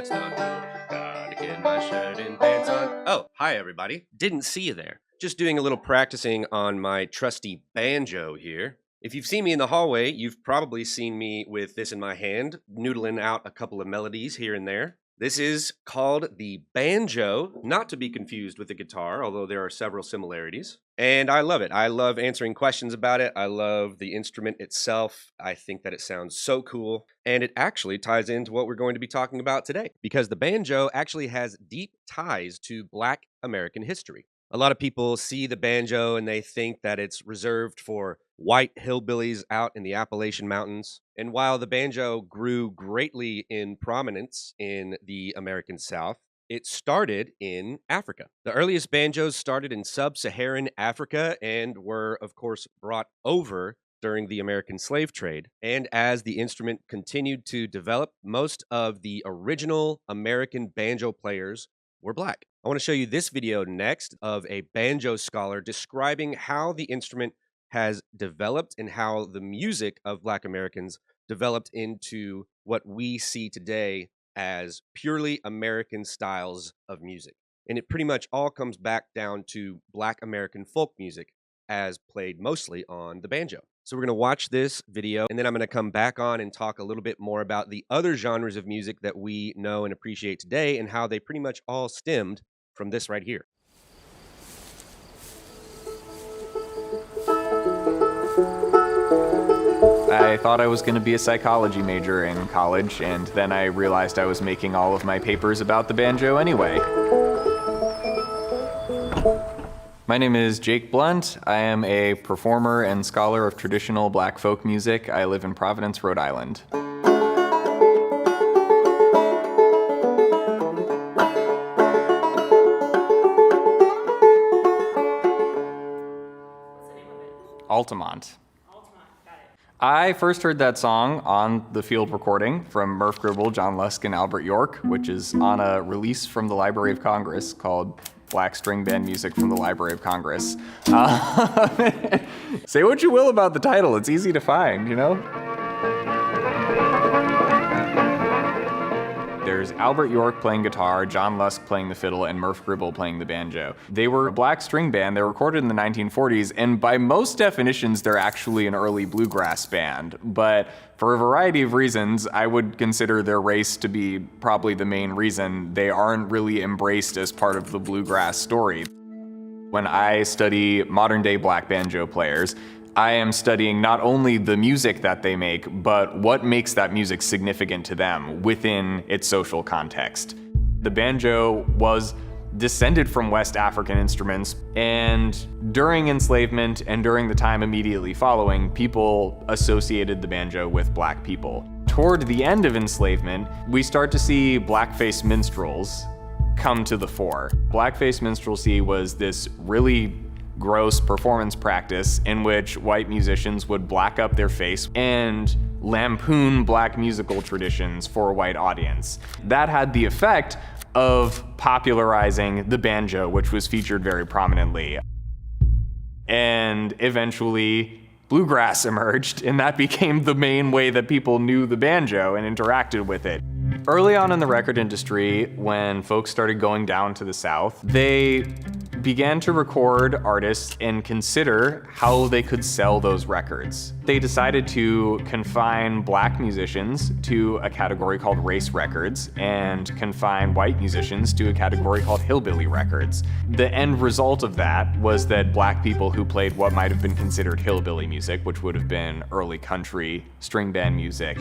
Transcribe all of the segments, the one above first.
vest on. Gotta get my shirt and pants on. Oh, hi everybody. Didn't see you there. Just doing a little practicing on my trusty banjo here. If you've seen me in the hallway, you've probably seen me with this in my hand, noodling out a couple of melodies here and there. This is called the banjo, not to be confused with the guitar, although there are several similarities. And I love it. I love answering questions about it. I love the instrument itself. I think that it sounds so cool. And it actually ties into what we're going to be talking about today, because the banjo actually has deep ties to Black American history. A lot of people see the banjo and they think that it's reserved for white hillbillies out in the Appalachian Mountains. And while the banjo grew greatly in prominence in the American South, it started in Africa. The earliest banjos started in sub-Saharan Africa and were, of course, brought over during the American slave trade. And as the instrument continued to develop, most of the original American banjo players were Black. I want to show you this video next of a banjo scholar describing how the instrument has developed and how the music of Black Americans developed into what we see today as purely American styles of music. And it pretty much all comes back down to Black American folk music as played mostly on the banjo. So we're going to watch this video, and then I'm going to come back on and talk a little bit more about the other genres of music that we know and appreciate today and how they pretty much all stemmed from this right here. I thought I was going to be a psychology major in college, and then I realized I was making all of my papers about the banjo anyway. My name is Jake Blunt. I am a performer and scholar of traditional Black folk music. I live in Providence, Rhode Island. Altamont. I first heard that song on the field recording from Murph Gribble, John Lusk, and Albert York, which is on a release from the Library of Congress called Black String Band Music from the Library of Congress. Say what you will about the title, it's easy to find, you know? There's Albert York playing guitar, John Lusk playing the fiddle, and Murph Gribble playing the banjo. They were a Black string band. They were recorded in the 1940s, and by most definitions, they're actually an early bluegrass band. But for a variety of reasons, I would consider their race to be probably the main reason they aren't really embraced as part of the bluegrass story. When I study modern-day Black banjo players, I am studying not only the music that they make, but what makes that music significant to them within its social context. The banjo was descended from West African instruments, and during enslavement and during the time immediately following, people associated the banjo with Black people. Toward the end of enslavement, we start to see blackface minstrels come to the fore. Blackface minstrelsy was this really gross performance practice in which white musicians would black up their face and lampoon Black musical traditions for a white audience. That had the effect of popularizing the banjo, which was featured very prominently. And eventually, bluegrass emerged, and that became the main way that people knew the banjo and interacted with it. Early on in the record industry, when folks started going down to the South, they began to record artists and consider how they could sell those records. They decided to confine Black musicians to a category called race records and confine white musicians to a category called hillbilly records. The end result of that was that Black people who played what might have been considered hillbilly music, which would have been early country string band music,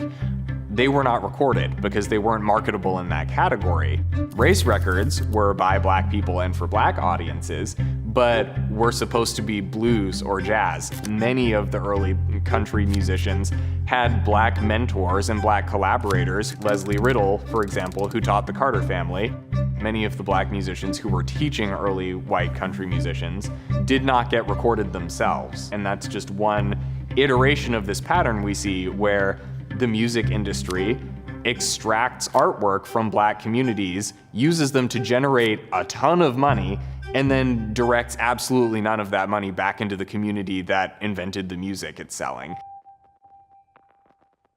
they were not recorded because they weren't marketable in that category. Race records were by Black people and for Black audiences, but were supposed to be blues or jazz. Many of the early country musicians had Black mentors and Black collaborators. Leslie Riddle, for example, who taught the Carter Family. Many of the Black musicians who were teaching early white country musicians did not get recorded themselves. And that's just one iteration of this pattern we see where the music industry extracts artwork from Black communities, uses them to generate a ton of money, and then directs absolutely none of that money back into the community that invented the music it's selling.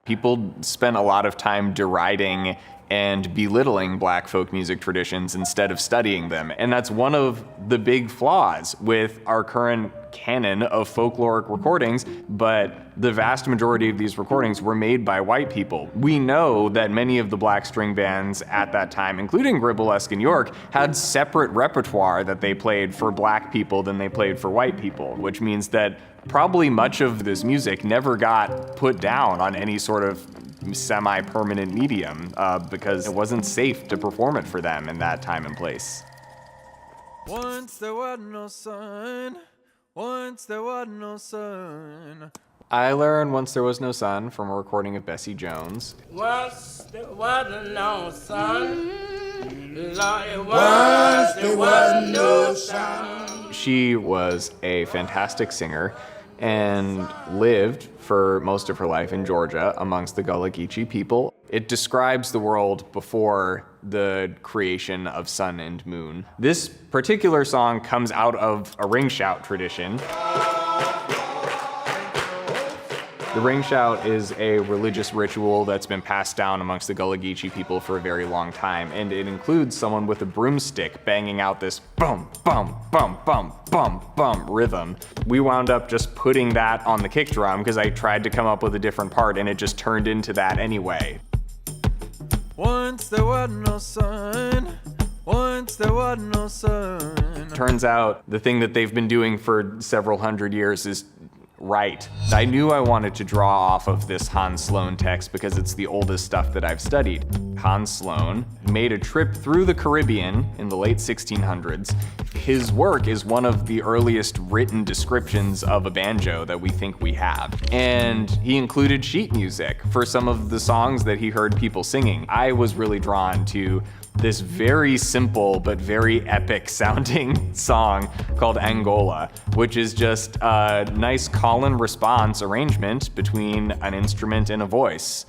People spent a lot of time deriding and belittling black folk music traditions instead of studying them. And that's one of the big flaws with our current canon of folkloric recordings, but the vast majority of these recordings were made by white people. We know that many of the black string bands at that time, including Gribblesque and York, had separate repertoire that they played for black people than they played for white people, which means that probably much of this music never got put down on any sort of semi-permanent medium because it wasn't safe to perform it for them in that time and place. Once there was no sun. Once there was no sun. I learned Once There Was No Sun from a recording of Bessie Jones. Once there was no sun. Once there was no sun. She was a fantastic singer and lived for most of her life in Georgia amongst the Gullah Geechee people. It describes the world before the creation of sun and moon. This particular song comes out of a ring shout tradition. The ring shout is a religious ritual that's been passed down amongst the Gullah Geechee people for a very long time, and it includes someone with a broomstick banging out this bum, bum, bum, bum, bum, bum rhythm. We wound up just putting that on the kick drum because I tried to come up with a different part and it just turned into that anyway. Once there was no sun. Once there was no sun. Turns out the thing that they've been doing for several hundred years is right. I knew I wanted to draw off of this Hans Sloane text because it's the oldest stuff that I've studied. Hans Sloane made a trip through the Caribbean in the late 1600s. His work is one of the earliest written descriptions of a banjo that we think we have. And he included sheet music for some of the songs that he heard people singing. I was really drawn to this very simple but very epic sounding song called Angola, which is just a nice call and response arrangement between an instrument and a voice.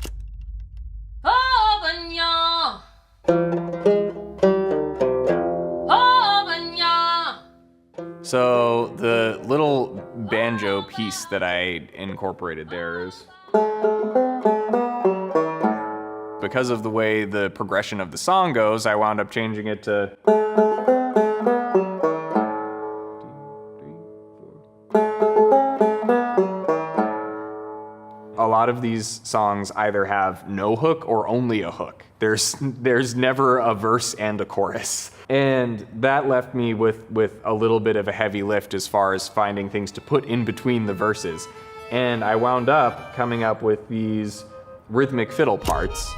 So the little banjo piece that I incorporated there is, because of the way the progression of the song goes, I wound up changing it to. A lot of these songs either have no hook or only a hook. There's never a verse and a chorus. And that left me with a little bit of a heavy lift as far as finding things to put in between the verses. And I wound up coming up with these rhythmic fiddle parts.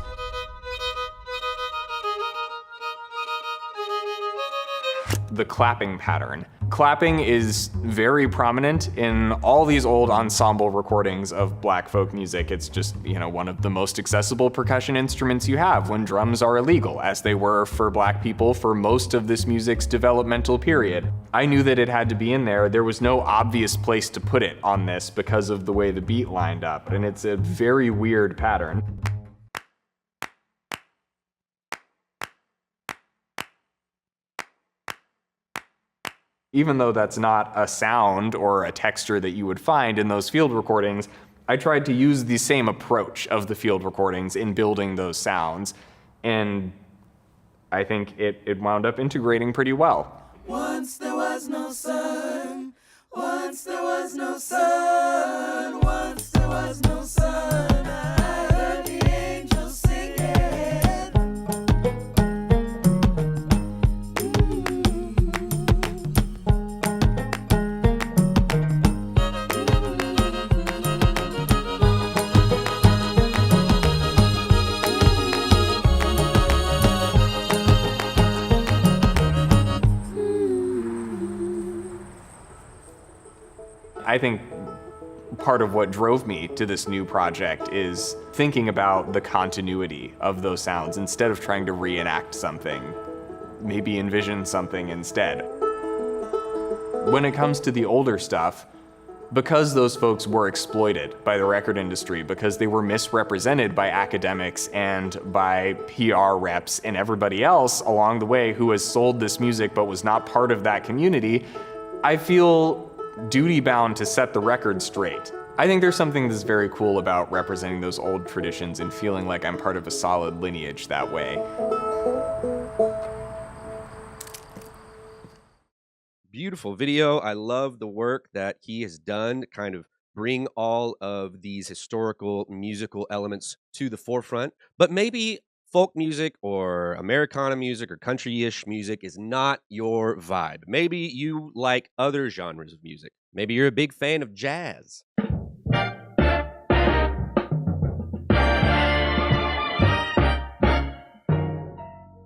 The clapping pattern. Clapping is very prominent in all these old ensemble recordings of black folk music. It's just, one of the most accessible percussion instruments you have when drums are illegal, as they were for black people for most of this music's developmental period. I knew that it had to be in there. There was no obvious place to put it on this because of the way the beat lined up, and it's a very weird pattern. Even though that's not a sound or a texture that you would find in those field recordings, I tried to use the same approach of the field recordings in building those sounds, and I think it wound up integrating pretty well. Once there was no sun. Once there was no sun. Once there was no sun. I heard the angels singing. I think part of what drove me to this new project is thinking about the continuity of those sounds instead of trying to reenact something. Maybe envision something instead. When it comes to the older stuff, because those folks were exploited by the record industry, because they were misrepresented by academics and by PR reps and everybody else along the way who has sold this music but was not part of that community, I feel duty bound to set the record straight. I think there's something that's very cool about representing those old traditions and feeling like I'm part of a solid lineage that way. Beautiful video. I love the work that he has done to kind of bring all of these historical musical elements to the forefront. But maybe folk music or Americana music or country-ish music is not your vibe. Maybe you like other genres of music. Maybe you're a big fan of jazz.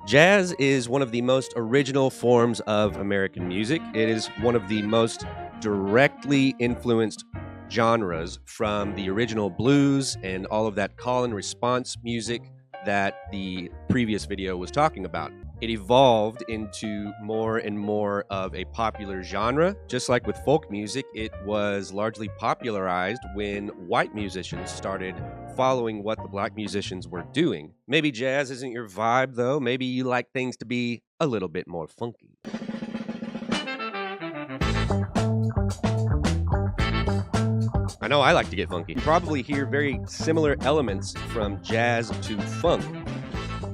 Jazz is one of the most original forms of American music. It is one of the most directly influenced genres from the original blues and all of that call and response music that the previous video was talking about. It evolved into more and more of a popular genre. Just like with folk music, it was largely popularized when white musicians started following what the black musicians were doing. Maybe jazz isn't your vibe, though. Maybe you like things to be a little bit more funky. I know I like to get funky. You probably hear very similar elements from jazz to funk.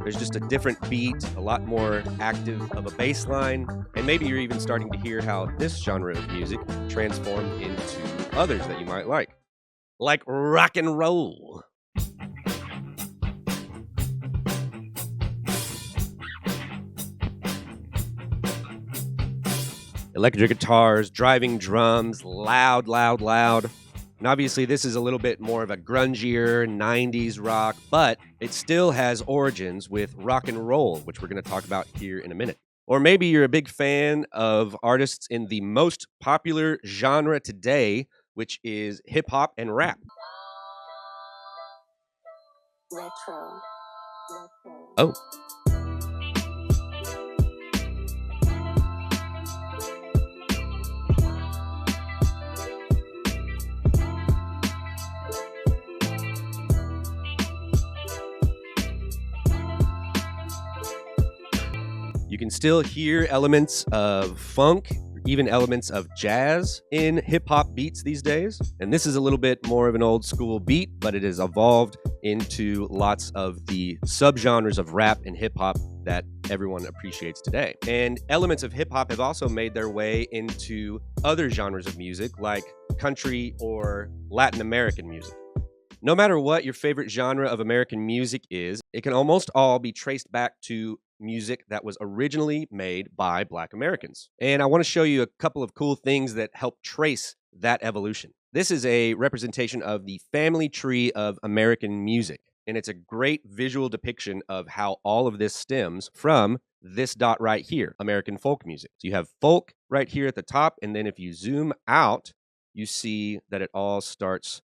There's just a different beat, a lot more active of a bass line, and maybe you're even starting to hear how this genre of music transformed into others that you might like rock and roll. Electric guitars, driving drums, loud, loud, loud. And obviously this is a little bit more of a grungier 90s rock, but it still has origins with rock and roll, which we're going to talk about here in a minute. Or maybe you're a big fan of artists in the most popular genre today, which is hip hop and rap. Retro. Oh. You can still hear elements of funk, even elements of jazz in hip-hop beats these days. And this is a little bit more of an old school beat, but it has evolved into lots of the subgenres of rap and hip-hop that everyone appreciates today. And elements of hip-hop have also made their way into other genres of music like country or Latin American music. No matter what your favorite genre of American music is, it can almost all be traced back to music that was originally made by Black Americans. And I want to show you a couple of cool things that help trace that evolution. This is a representation of the family tree of American music, and it's a great visual depiction of how all of this stems from this dot right here, American folk music. So you have folk right here at the top, and then if you zoom out, you see that it all starts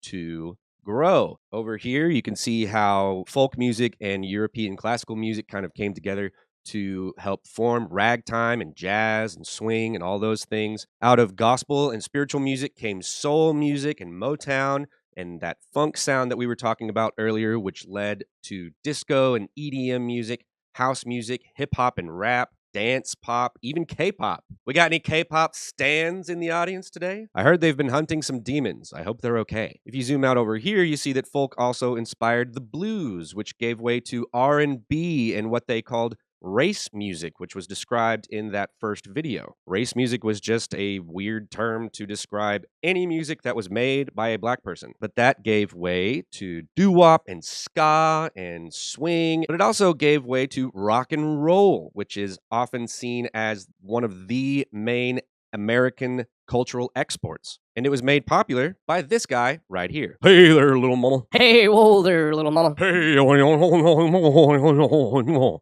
to grow. Over here, you can see how folk music and European classical music kind of came together to help form ragtime and jazz and swing and all those things. Out of gospel and spiritual music came soul music and Motown and that funk sound that we were talking about earlier, which led to disco and EDM music, house music, hip hop and rap, dance pop, even K-pop. We got any K-pop stans in the audience today? I heard they've been hunting some demons. I hope they're okay. If you zoom out over here, you see that folk also inspired the blues, which gave way to R&B and what they called race music, which was described in that first video. Race music was just a weird term to describe any music that was made by a black person. But that gave way to doo-wop and ska and swing. But it also gave way to rock and roll, which is often seen as one of the main American cultural exports. And it was made popular by this guy right here. Hey there, little mama. Hey, whoa there, little mama. Hey,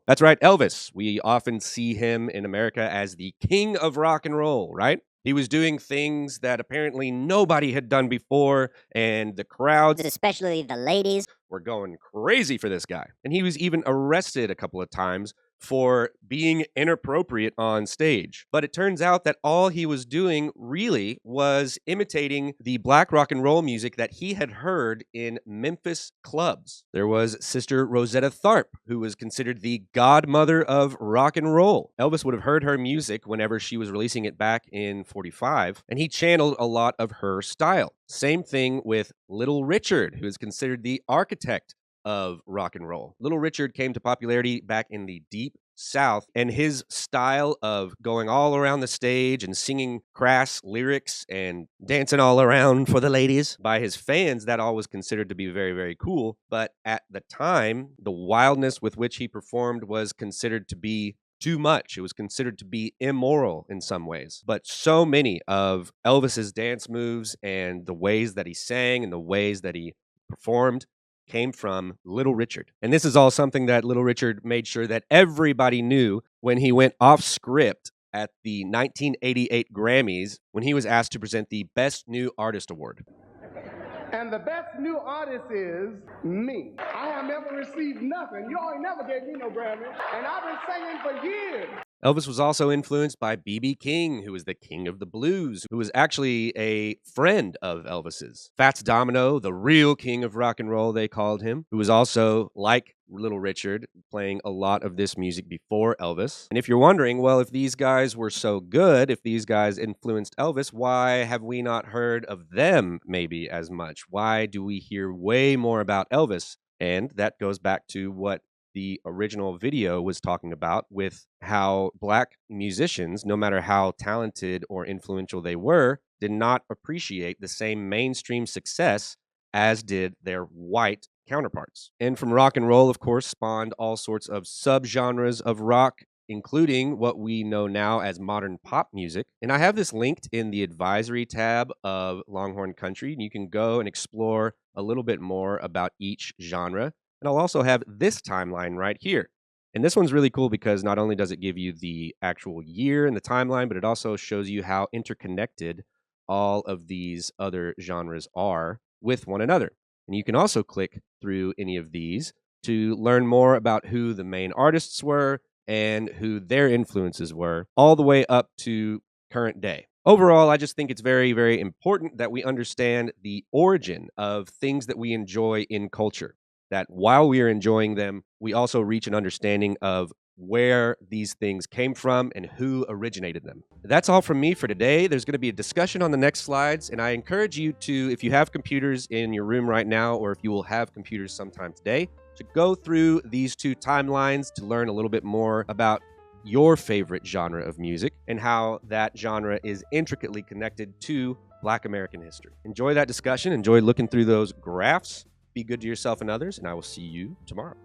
that's right, Elvis. We often see him in America as the king of rock and roll, right? He was doing things that apparently nobody had done before, and the crowds, Especially the ladies. were going crazy for this guy. And he was even arrested a couple of times for being inappropriate on stage. But it turns out that all he was doing really was imitating the black rock and roll music that he had heard in Memphis clubs. There was Sister Rosetta Tharpe, who was considered the godmother of rock and roll. Elvis would have heard her music whenever she was releasing it back in 45, and he channeled a lot of her style. Same thing with Little Richard, who is considered the architect of rock and roll. Little Richard came to popularity back in the Deep South, and his style of going all around the stage and singing crass lyrics and dancing all around for the ladies by his fans, that all was considered to be very, very cool. But at the time, the wildness with which he performed was considered to be too much. It was considered to be immoral in some ways. But so many of Elvis's dance moves and the ways that he sang and the ways that he performed came from Little Richard. And this is all something that Little Richard made sure that everybody knew when he went off script at the 1988 Grammys when he was asked to present the Best New Artist Award. And the best new artist is me. I have never received nothing. You all ain't never gave me no Grammy. And I've been singing for years. Elvis was also influenced by B.B. King, who was the king of the blues, who was actually a friend of Elvis's. Fats Domino, the real king of rock and roll, they called him, who was also, like Little Richard, playing a lot of this music before Elvis. And if you're wondering, well, if these guys were so good, if these guys influenced Elvis, why have we not heard of them maybe as much? Why do we hear way more about Elvis? And that goes back to what the original video was talking about, with how black musicians, no matter how talented or influential they were, did not appreciate the same mainstream success as did their white counterparts. And from rock and roll, of course, spawned all sorts of subgenres of rock, including what we know now as modern pop music. And I have this linked in the advisory tab of Longhorn Country, and you can go and explore a little bit more about each genre. And I'll also have this timeline right here. And this one's really cool because not only does it give you the actual year and the timeline, but it also shows you how interconnected all of these other genres are with one another. And you can also click through any of these to learn more about who the main artists were and who their influences were, all the way up to current day. Overall, I just think it's very, very important that we understand the origin of things that we enjoy in culture. That while we are enjoying them, we also reach an understanding of where these things came from and who originated them. That's all from me for today. There's going to be a discussion on the next slides, and I encourage you to, if you have computers in your room right now, or if you will have computers sometime today, to go through these two timelines to learn a little bit more about your favorite genre of music and how that genre is intricately connected to Black American history. Enjoy that discussion. Enjoy looking through those graphs. Be good to yourself and others, and I will see you tomorrow.